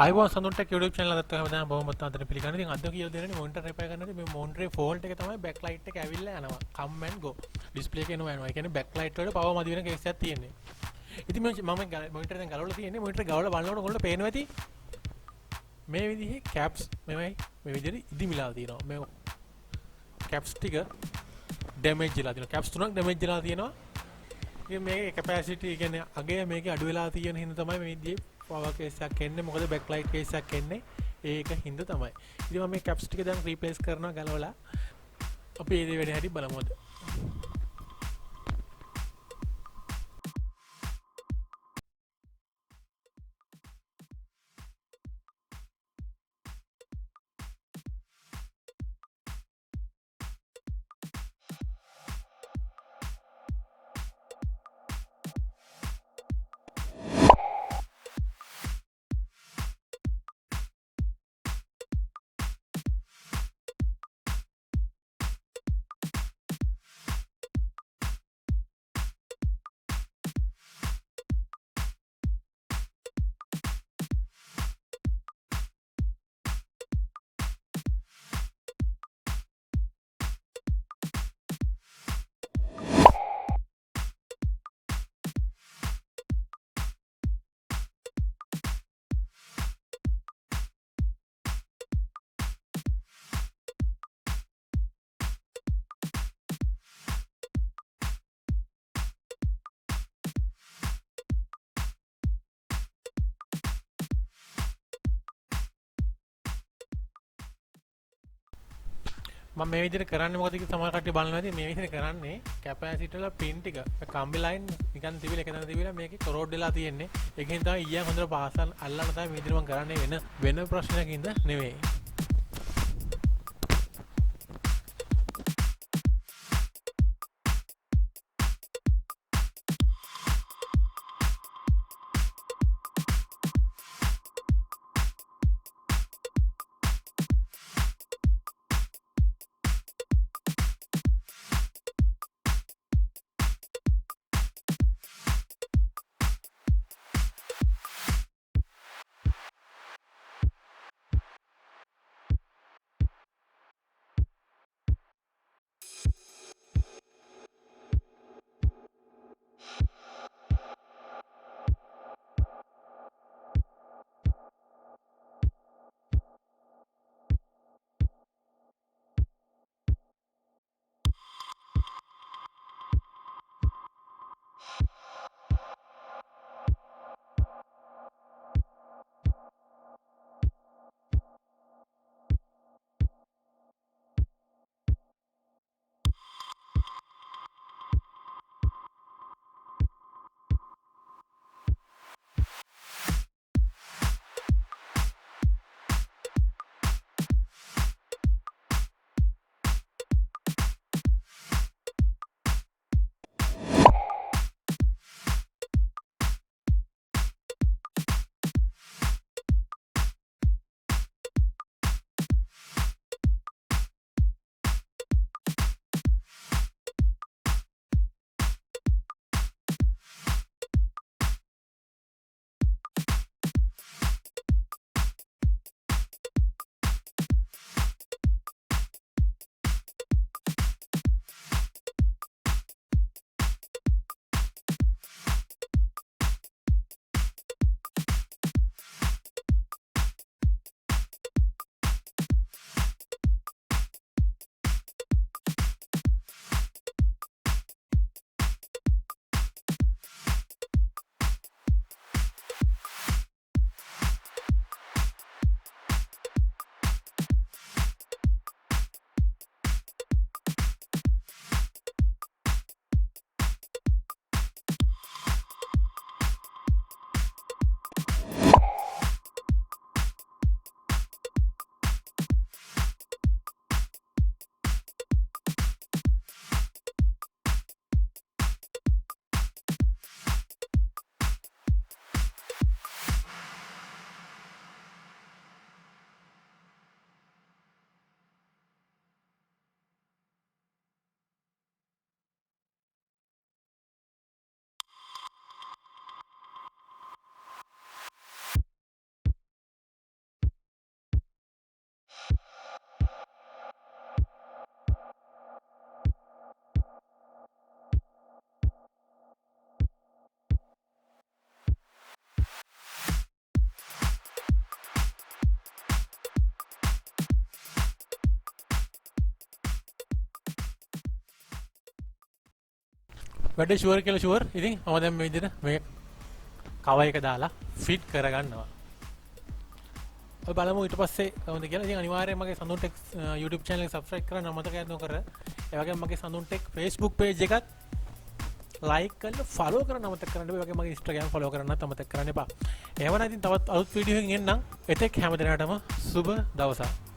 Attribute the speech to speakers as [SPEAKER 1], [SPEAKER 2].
[SPEAKER 1] අයිබෝන් සඳුන් tech YouTube channel එකත් හැමදාම බොහොමත් ආදරෙන් පිළිගන්නවා. ඉතින් අද කියලා දෙන්නේ මොනිටර් රිපෙයාර් කරනකොට මේ මොනිටරේ ෆෝල්ට් එක තමයි backlight එක ඇවිල්ලා යනවා. come and go. display එක එනවා යනවා. ඒ කියන්නේ backlight වල power මදි වෙන කේස් එකක් තියෙන්නේ. ඉතින් මම මොනිටර් දැන් ගලවලා තියෙන්නේ. මොනිටර් ගලවලා බලනකොට ඔයගොල්ලෝ පේනවා ඇති මේ විදිහේ caps මේ විදිහට ඉදිමිලා තියෙනවා. මේ caps ටික damage වෙලා තියෙනවා. caps තුනක් damage වෙලා තියෙනවා. ඉතින් මේකේ capacity කියන්නේ අගය මේකේ අඩු වෙලා තියෙන හින්දා තමයි මේ විදිහේ power case එකක් එන්නේ. මොකද backlight case එකක් එන්නේ ඒක හින්දා තමයි. ඉතින් මම මේ caps ටික දැන් replace කරනවා ගලවලා. අපි මේ වැඩේ හැටි බලමු අද. මම මේ විදිහට කරන්නේ මොකද කියලා සමහර කට්ටිය බලනවා ඇති මේ විදිහට කරන්නේ කැපැසිටර් වල පින් ටික කම්බි ලයින් නිකන් තිබිලා එක තැන තිබිලා මේකේ කොරෝඩ් වෙලා තියෙන්නේ ඒකෙන් තමයි ඊයන් හොඳට පාසල් අල්ලන්න තමයි මේ විදිහට මම කරන්නේ වෙන ප්‍රශ්නයකින්ද නෙවෙයි වැඩ ෂුවර් කියලා ෂුවර්. ඉතින් මම දැන් මේ විදිහට මේ කවර් එක දාලා ෆිට කරගන්නවා. ඔය බලමු ඊට පස්සේ කොහොමද කියලා. ඉතින් අනිවාර්යයෙන් මගේ සඳුන් ටෙක් YouTube channel එක subscribe කරන්න අමතක නොකර. ඒ වගේම මගේ සඳුන් ටෙක් Facebook page එකත් like කරලා follow කරන්න අමතක කරන්න. ඒ වගේම මගේ Instagram follow කරන්නත් අමතක කරන්න එපා. එහෙමනම් ඉතින් තවත් අලුත් වීඩියෝ එකකින් එන්නම්. එතෙක් හැම දිනකටම සුබ දවසක්.